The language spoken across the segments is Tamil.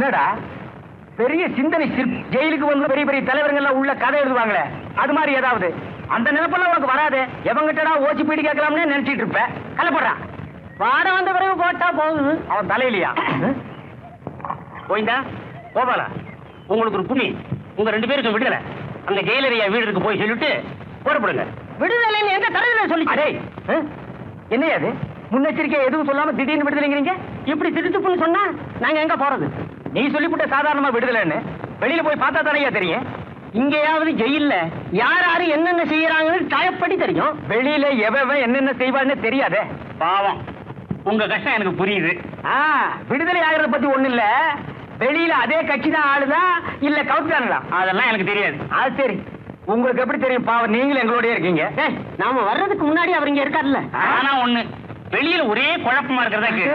என்னடா பெரிய சிந்தனை ஜெயிலுக்கு வந்து பெரிய பெரிய தலைவர்கள் எல்லாம் உள்ள கதை எழுதுவாங்களே அது மாதிரி ஏதாவது அந்த நினைப்பெல்லாம் உனக்கு வராது. எவங்கிட்டடா ஓச்சி பீடி கேட்கலாம்னு நினைச்சிட்டு இருப்ப. கலப்படுறான் பாடம் வந்த பிறகு போட்டா போகுது அவன் தலையிலையா. போயிந்தா கோபாலா உங்களுக்கு ஒரு புண்ணி உங்க 2 பேருக்கு விடுதலை. அந்த ஜெயிலரியா வீடுக்கு போய் சொல்லிட்டு போடப்படுங்க. விடுதலைன்னு எந்த தலையில சொல்லி அடே என்னையா அது முன்னெச்சரிக்கை எதுவும் சொல்லாம திடீர்னு விடுதலைங்கிறீங்க. இப்படி திடுத்துப்புன்னு சொன்னா நாங்க எங்க போறது? நீ சொல்லிவிட்ட சாதாரணமா விடுதலைன்னு வெளியில போய் பார்த்தா தானையா தெரியும். இங்கேயாவது ஜெயில்ல யார் யாரு என்னென்ன செய்யறாங்கன்னு டயப்படி தெரியும். வெளியில எவன் என்னென்ன செய்வான்னு தெரியாதே. பாவம் உங்க கஷ்டம் எனக்கு புரியுது. விடுதலை ஆகிறத பத்தி ஒண்ணு இல்ல. வெளியில அதே கட்சி தான் ஆளுதான் இல்ல கவுத்தாங்களா அதெல்லாம் எனக்கு தெரியாது. அது சரி உங்களுக்கு எப்படி தெரியும்? பாவம் நீங்களும் எங்களோடய இருக்கீங்க. நாம வர்றதுக்கு முன்னாடி அவர் இங்க இருக்காருல்ல. ஆனா ஒண்ணு வெளியில ஒரே குழப்பமா இருக்கிறதாக்கு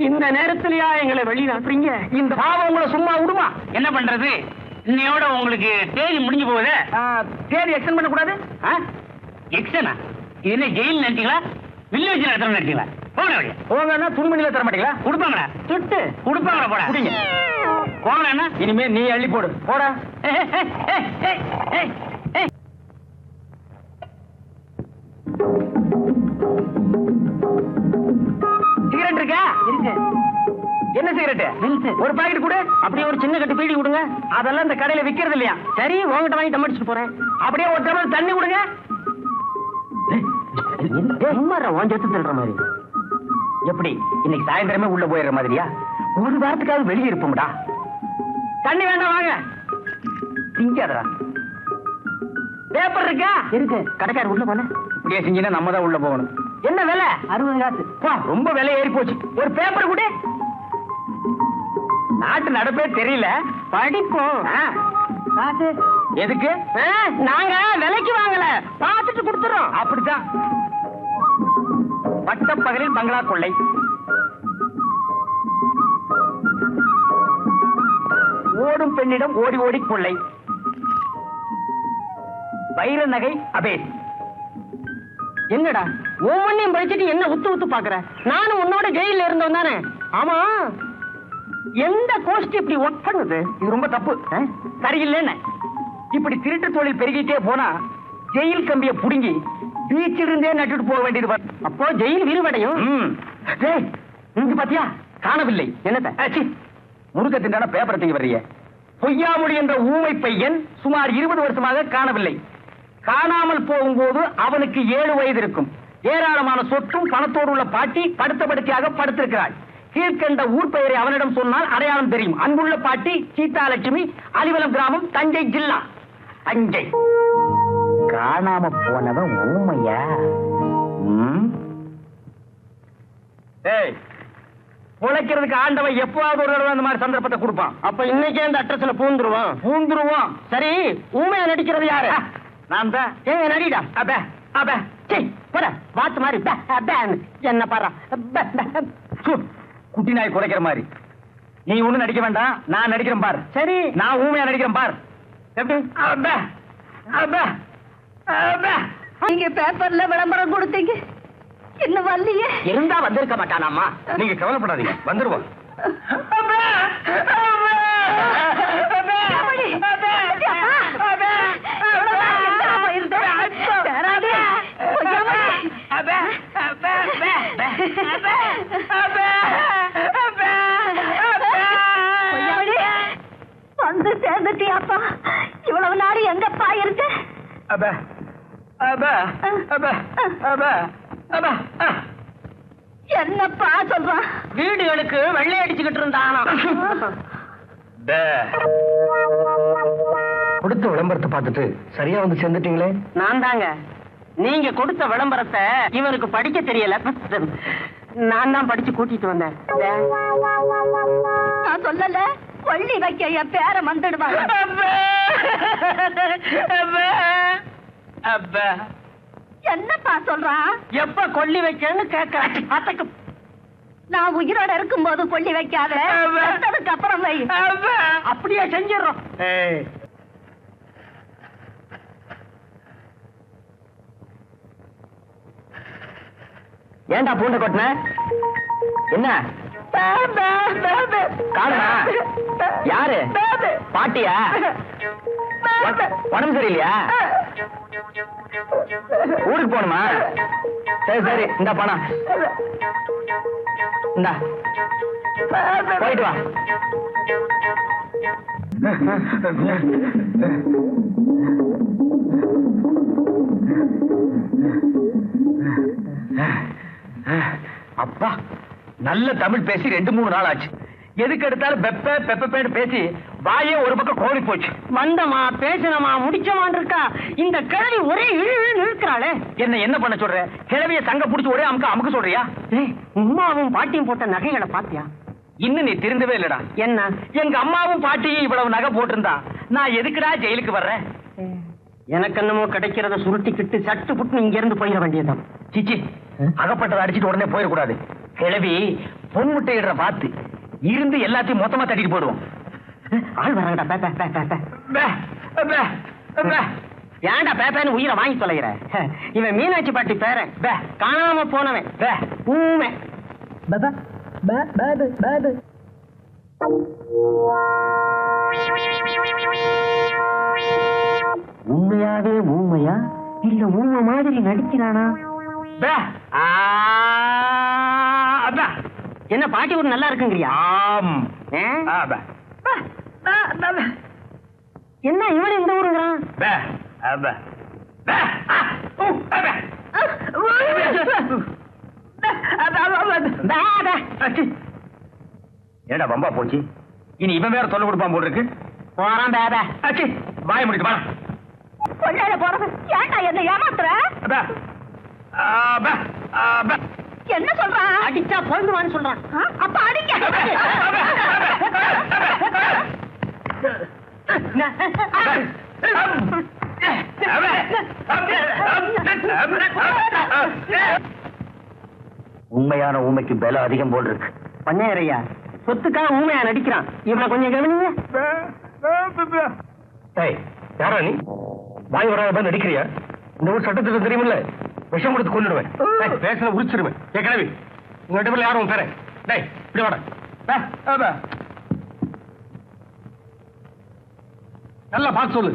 இந்த நேரத்திலயா எங்களை வெளியில அனுப்புறீங்க? இந்த பாவம் உங்களை சும்மா விடுமா? என்ன பண்றது? இன்னையோட உங்களுக்கு தேதி முடிஞ்சு போகுது. தேதி எக்ஸ்டெண்ட் பண்ண கூடாது. எக்ஸ்டனா இது என்ன ஜெயில் நினைச்சீங்களா வில்லேஜ் நடத்துற நினைச்சீங்களா? போங்கன்னா துணிமணியில தர மாட்டீங்களா? கொடுப்பாங்களா? சுட்டு கொடுப்பாங்களா? போட குடிங்க போங்களா? இனிமே நீ அள்ளி போடு போடா. சிகரெட் இருக்கா? இருக்கு. என்ன சிகரெட்? ஒரு பாக்கெட் கொடு. அப்படியே ஒரு சின்ன கட்டு பீடி கொடுங்க. அதெல்லாம் இந்த கடையில விக்கிறது இல்லையா? சரி உங்ககிட்ட வாங்கி தம் அடிச்சுட்டு போறேன். அப்படியே ஒரு டம்ளர் தண்ணி கொடுங்க. சொல்ற மாதிரி எப்படி இன்னைக்கு சாயந்தரமே உள்ள போயிடுற மாதிரியா? ஒரு வாரத்துக்காவது வெளியே இருப்போம்டா. தண்ணி வேண்டாம் வாங்க. திங்காதடா. பேப்பர் இருக்கா? இருக்கு. கடைக்காரர் உள்ள போன இப்படியே செஞ்சீங்கன்னா நம்ம தான் உள்ள போகணும். என்ன விலை? 60 காசு. ரொம்ப விலை ஏறி போச்சு. ஒரு பேப்பர் கூட நாட்டு நடப்பே தெரியல. படிப்போம். காசு எதுக்கு? நாங்க விலைக்கு வாங்கல பார்த்துட்டு கொடுத்துறோம். அப்படித்தான். பட்டப்பகலில் பங்களா கொள்ளை. ஓடும் பெண்ணிடம் ஓடி ஓடி கொள்ளை. வைர நகை அபேஸ். என்னடா ஒவ்வொன்னையும் படிச்சுட்டு என்ன உத்து உத்து பாக்குற? நானும் உன்னோட ஜெயில இருந்தோம் தானே. ஆமா எந்த கோஷ்டி இப்படி ஒர்க் பண்ணுது? இது ரொம்ப தப்பு. சரியில்லைன்னு இப்படி திருட்டு தொழில் பெருகிட்டே போனா ஜெயில் கம்பியை புடுங்கி பீச்சில் இருந்தே நட்டுட்டு போக வேண்டியது. அப்போ ஜெயில் விரிவடையும். இங்க பாத்தியா காணவில்லை. என்னத்த முருக திண்டான பேப்பரை தூக்கி வர்றீங்க. பொய்யாமொழி என்ற ஊமை பையன் சுமார் 20 வருஷமாக காணவில்லை. காணாமல் போகும்போது அவனுக்கு 7 வயது இருக்கும். ஏராளமான சொத்தும் பணத்தோடு உள்ள பாட்டி படுத்த படுக்கையாக படுத்திருக்கிறாள். கீழ்கண்ட ஊர் பெயரை அவனிடம் சொன்னால் அடையாளம் தெரியும். அன்புள்ள பாட்டி சீதாலட்சுமி, அலிவலம் கிராமம், தஞ்சை ஜில்லா. தஞ்சை. காணாம போனவன் ஊமையா? உழைக்கிறதுக்கு ஆண்டவன் எப்பவாவது ஒரு தடவை அந்த மாதிரி சந்தர்ப்பத்தை கொடுப்பான். அப்ப இன்னைக்கே அந்த அட்ரஸ்ல பூந்துருவோம். சரி ஊமையா நடிக்கிறது யாரு? நான் தான். நடிடா. அப்ப அப்ப போட வாத்து மாதிரி என்ன பாரு குட்டி நாய் குறைக்கிற மாதிரி. நீ ஒண்ணு நடிக்க வேண்டாம், நான் நடிக்கிறேன் பார். சரி நான் ஊமையா நடிக்கிறேன் பார். எப்படி? நீங்க பேப்பர்ல விளம்பரம் கொடுத்தீங்க, என்ன வரலையே? இருந்தா வந்திருக்க மாட்டானாமா. நீங்க கவலைப்படாதீங்க, வந்துருவோம். வந்து சேர்ந்துட்டியாப்பா? இவ்வளவு நாடு எங்கப்பா இருக்கு? என்னப்பா சொல்றான்? வீடுகளுக்கு வெள்ளை அடிச்சுக்கிட்டு இருந்தானா? கொடுத்த விளம்பரத்தை பார்த்துட்டு சரியா வந்து சேர்ந்துட்டீங்களே. நான் தாங்க. நீங்க கொடுத்த விளம்பரத்தை இவருக்கு படிக்க தெரியல, நான் தான் படிச்சு கூட்டிட்டு வந்தேன். நான் சொல்லல கொள்ளி வைக்க என் பேர வந்துடுவாங்க. என்னப்பா சொல்றான்? எப்ப கொள்ளி வைக்கன்னு கேட்க. நான் உயிரோட இருக்கும் போது கொள்ளி வைக்காத, அப்புறம் வை. அப்படியே செஞ்சிடறோம். ஏண்டா பூண்ட கொட்டின? என்ன காணுமா? யாரு? பாட்டியா? உடம்பு சரியில்லையா? ஊருக்கு போகணுமா? சரி சரி, இந்த பணம் இந்தா, போயிட்டு வா. அப்பா, நல்ல தமிழ் பேசி 2-3 நாள் ஆச்சு. எதுக்கு எடுத்தாலும் பெப்ப பெப்பேன்னு பேசி வாயே ஒரு பக்கம் கோழி போச்சு. வந்தமா பேசணுமா முடிச்சமான் இருக்கா இந்த கிழவி ஒரே இழுக்கிறாளே. என்ன பண்ண சொல்ற? கிழவிய சங்க புடிச்சு ஒரே அமுக்க சொல்றியா? உமாவும் பாட்டியும் போட்ட நகைகளை பாத்தியா? இன்னும் நீ திருந்தவே இல்லடா. என்ன? எங்க அம்மாவும் பாட்டியும் இவ்வளவு நகை போட்டிருந்தா நான் எதுக்குடா ஜெயிலுக்கு வர்றேன்? எனக்கு என்னமோ கிடைக்கிறத சுருட்டிக்கிட்டு சட்டு புட்டு இங்க இருந்து போயிட வேண்டியதான். சிச்சி, அகப்பட்டதை அடிச்சுட்டு உடனே போயிடக்கூடாது. கிழவி பொன் முட்டையிடுற பார்த்து இருந்து எல்லாத்தையும் மொத்தமா தட்டிட்டு போடுவோம். ஆள் வராங்கடா. ஏன்டா பேப்பேன்னு உயிரை வாங்கி தொலைகிற? இவன் மீனாட்சி பாட்டி பேரன், காணாம போனவன் ஊமை. உண்மையாவே ஊமையா இல்ல ஊமை மாதிரி நடிக்கிறானா? என்ன பாட்டி ஒரு நல்லா இருக்குங்கிறியா? என்ன இவன் இந்த ஊருங்கிறான்? ஏடா பம்பா போச்சு. இனி இவன் வேற தொல்லை கொடுப்பான் போல் இருக்கு. போறான் பேபா. வாய முடிக்க வா. கொள்ளையில போறது ஏன்டா என்ன ஏமாத்துற? என்ன சொல்றான்? அடிச்சா பொழுதுவான்னு சொல்றான். அப்ப அடிக்க. உண்மையான ஊமைக்கு பல அதிகம் போல் இருக்கு. பண்ணையா சொத்துக்காக ஊமையா நடிக்கிறான். இவனை கொஞ்சம் கவனிங்க. யாரா நீ? வாய் வராத நடிக்கிறியா? இந்த ஊர் சட்டத்திற்கு தெரியுமில்ல, விஷம் கொடுத்து கொண்டுடுவேன். பேசல உரிச்சிருவேன். ஏ கிழவி, உங்க 2 பேர்ல யாரும் பேர இப்படி வாட. நல்லா பார்த்து சொல்லு.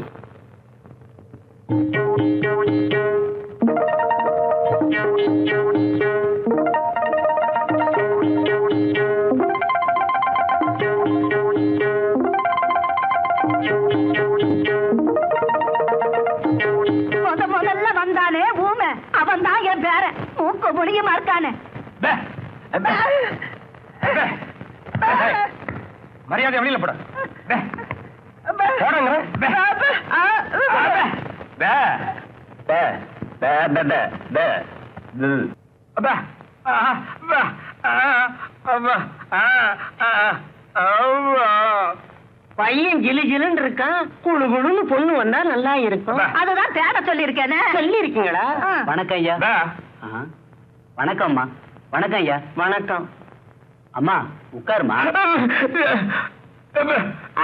முதல்ல வந்தானே ஊமை, அவன் தான் என் பேரன். மூக்க முடியுமா இருக்கானே. மரியாதை வெளியில போட. பையன் கிளி கிளுன்னு இருக்கான். குழு குழுன்னு பொண்ணு வந்தா நல்லா இருக்கும். அதுதான் தேட சொல்லி இருக்கேன். சொல்லி இருக்கீங்களா? வணக்கம் ஐயா. வணக்கம்மா. வணக்கம் ஐயா. வணக்கம். அம்மா உட்காருமா.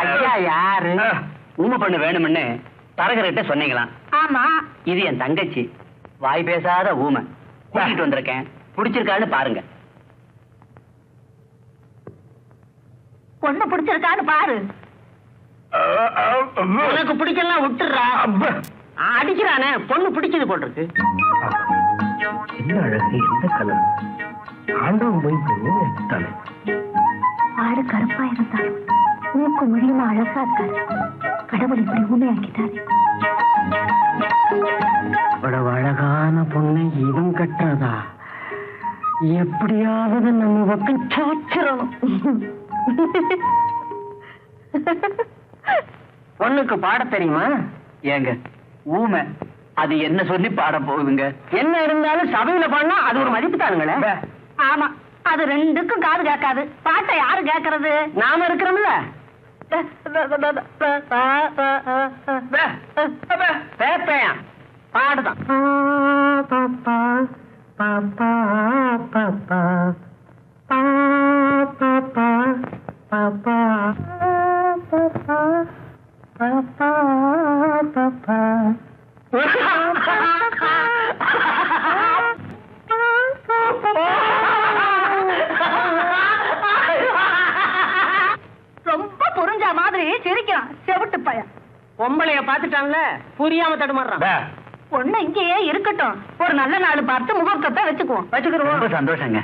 ஐயா யாரு? ஊமை பண்ண வேணும்னு தரகர்கிட்ட சொன்னீங்களாம். ஆமா. இது என் தங்கச்சி, வாய் பேசாத ஊமை. கூட்டிட்டு வந்திருக்கேன், பிடிச்சிருக்கான்னு பாருங்க. பொண்ணு பிடிச்சிருக்கான்னு பாரு. உனக்கு பிடிக்கலாம் விட்டுறா. அடிக்கிறானே, பொண்ணு பிடிச்சது போட்டிருக்கு. என்ன அழகு, எந்த கலர். ஆண்டவன் போய் ஆடு கருப்பா இருந்தாலும் மூக்கு முடியுமா அழகா இருக்காரு. கடவுள் இப்படி ஊமையாக்கிட்டாரு. இவ்வளவு அழகான பொண்ணை இவன் கட்டுறதா? எப்படியாவது நம்ம பக்கம் சாச்சிடணும். பொண்ணுக்கு பாட தெரியுமா? ஏங்க ஊமை, அது என்ன சொல்லி பாட போகுதுங்க? என்ன இருந்தாலும் சபையில பாடினா அது ஒரு மதிப்பு தானுங்களே. ஆமா, அது ரெண்டுக்கும் காது கேட்காது. பாட்டை யாரு கேட்கறது? நாம இருக்கிறோம்ல. பேப்பையா பாடுதான். பாப்பா பாப்பா பாப்பா பாப்பா பாப்பா பாப்பா பாப்பா. பொம்பளைய பாத்துட்டான்ல புரியாம தடுமாறுறான். பொண்ணு இங்கேயே இருக்கட்டும், ஒரு நல்ல நாள் பார்த்து முகூர்த்தத்தை வச்சுக்குவோம். ரொம்ப சந்தோஷங்க.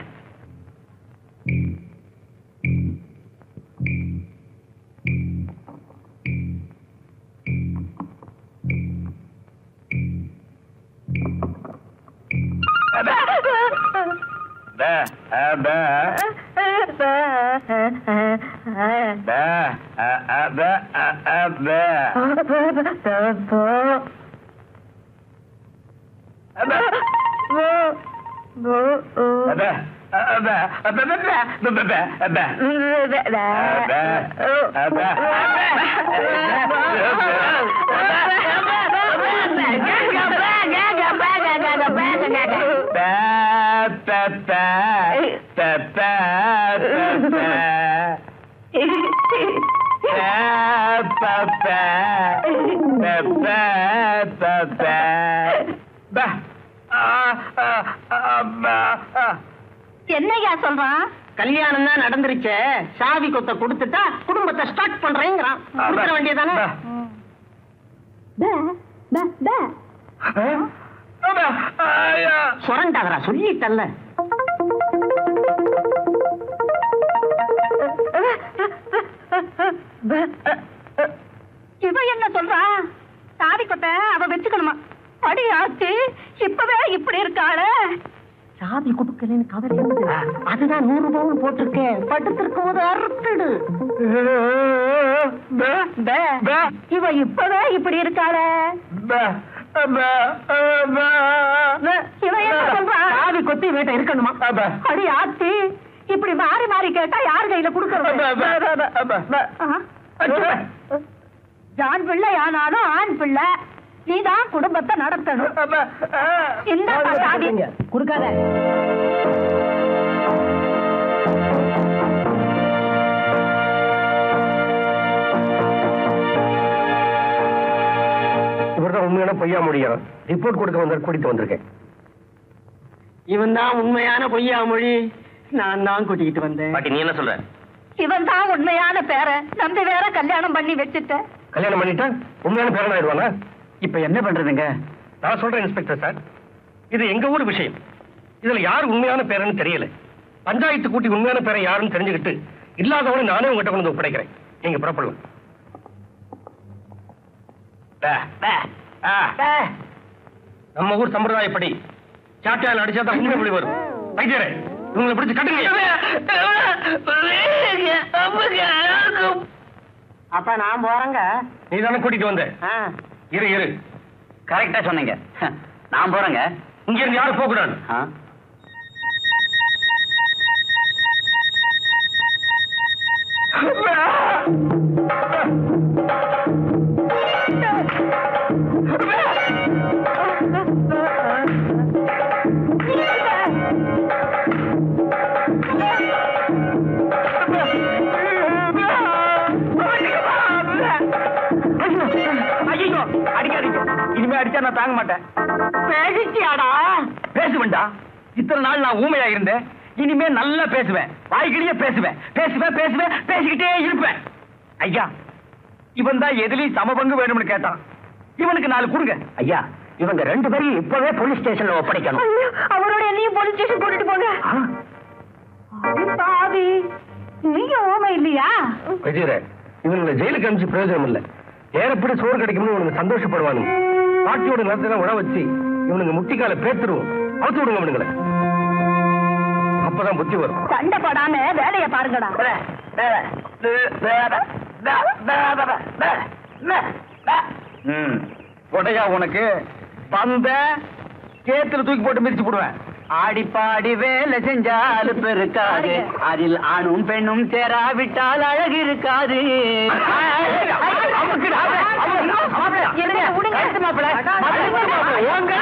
என்னையா சொல்றான்? கல்யாணம் தான் நடந்துருச்சு, சாவி கொத்த கொடுத்துட்டா குடும்பத்தை ஸ்டார்ட் பண்றேங்கிறான். கொடுத்துட வேண்டியதானே? சொரண்டாகரா சொல்லிட்டல்ல. இவ என்ன சொல்றா? சாவி கொத்த அவ வச்சுக்கணுமா? அடி ஆச்சு, இப்பவே இப்படி இருக்காளே. சாவி கொடுக்கலன்னு கவலை இருந்தது, அதுதான் 100 பவுன் போட்டிருக்கேன். படுத்திருக்கும் போது அறுத்துடு. இவ இப்பவே இப்படி இருக்காளே. இவ என்ன சொல்றா? சாவி கொத்தி வீட்டை இருக்கணுமா? அடி ஆச்சு, இப்படி மாறி மாறி கேட்டா யார் கையில கொடுக்கறது? ஜான் பிள்ளை ஆனாலும் ஆண் பிள்ளை, நீதான் குடும்பத்தை நடத்தணும். இந்த சாவி கொடுக்காத. இவர்தான் உண்மையான பொய்யா முடியும் ரிப்போர்ட் கொடுக்க வந்த கூட்டிட்டு வந்திருக்கேன். இவன் தான் உண்மையான பொய்யா மொழி, நான் தான் கூட்டிக்கிட்டு வந்தேன். பாட்டி நீ என்ன சொல்ற? இவன் தான் உண்மையான பேர நம்பி வேற கல்யாணம் பண்ணி வச்சுட்ட. கல்யாணம் பண்ணிட்டா உண்மையான பேரன் ஆயிடுவானா? இப்ப என்ன பண்றதுங்க? நான் சொல்றேன் இன்ஸ்பெக்டர் சார், இது எங்க ஊர் விஷயம். இதுல யார் உண்மையான பேரன்னு தெரியல. பஞ்சாயத்து கூட்டி உண்மையான பேரை யாருன்னு தெரிஞ்சுக்கிட்டு இல்லாதவனை நானே உங்ககிட்ட கொண்டு ஒப்படைக்கிறேன். நீங்க புறப்படலாம். நம்ம ஊர் சம்பிரதாயப்படி சாட்டையால் அடிச்சாதான் உண்மை மொழி வரும். வைத்தியரே, இவங்களை பிடிச்சு கட்டுங்க. அப்ப நான் போறேங்க. நீ தானே கூட்டிட்டு வந்த. இரு கரெக்டா சொன்னீங்க. நான் போறேங்க. இங்க இருந்து யாரும் போக கூடாது. இனிமே அடிச்சா நான் தாங்க மாட்டேன். பேசுவேன்டா. இத்தனை நாள் நான் ஊமையா இருந்தேன், இனிமே நல்லா பேசுவேன். வாய்கிலேயே பேசுவேன், பேசிக்கிட்டே இருப்பேன். ஐயா, இவன் தான் எதுலயும் சமபங்கு வேணும்னு கேட்டான். இவனுக்கு 4 கொடுங்க. ஐயா, இவங்க 2 பேரையும் இப்பவே போலீஸ் ஸ்டேஷன்ல ஒப்படைக்கணும். அவரோட என்னையும் போலீஸ் ஸ்டேஷன் கூட்டிட்டு போங்க. பாவி, நீங்க ஊமை இல்லையா? வைத்தியரே, இவங்களை ஜெயிலுக்கு அனுப்பிச்சு பிரயோஜனம் இல்ல. ஏறப்படி சோறு கிடைக்கும்னு இவனுக்கு சந்தோஷப்படுவானுங்க. பாட்டியோட நேரத்தை உழ வச்சு இவனுங்க முட்டிக்கால பேத்துருவோம். அவுத்து விடுங்க அவனுங்களை. அப்பதான் புத்தி வரும். சண்டை போடாம வேலைய பாருங்கடா. கொடையா உனக்கு பந்த கேத்துல தூக்கி போட்டு மிதிச்சு போடுவேன். ஆடிப்பாடி வேலை செஞ்சால் பெருக்காது, அதில் ஆணும் பெண்ணும் சேராவிட்டால் அழகு இருக்காது. இருங்க, விடுங்க.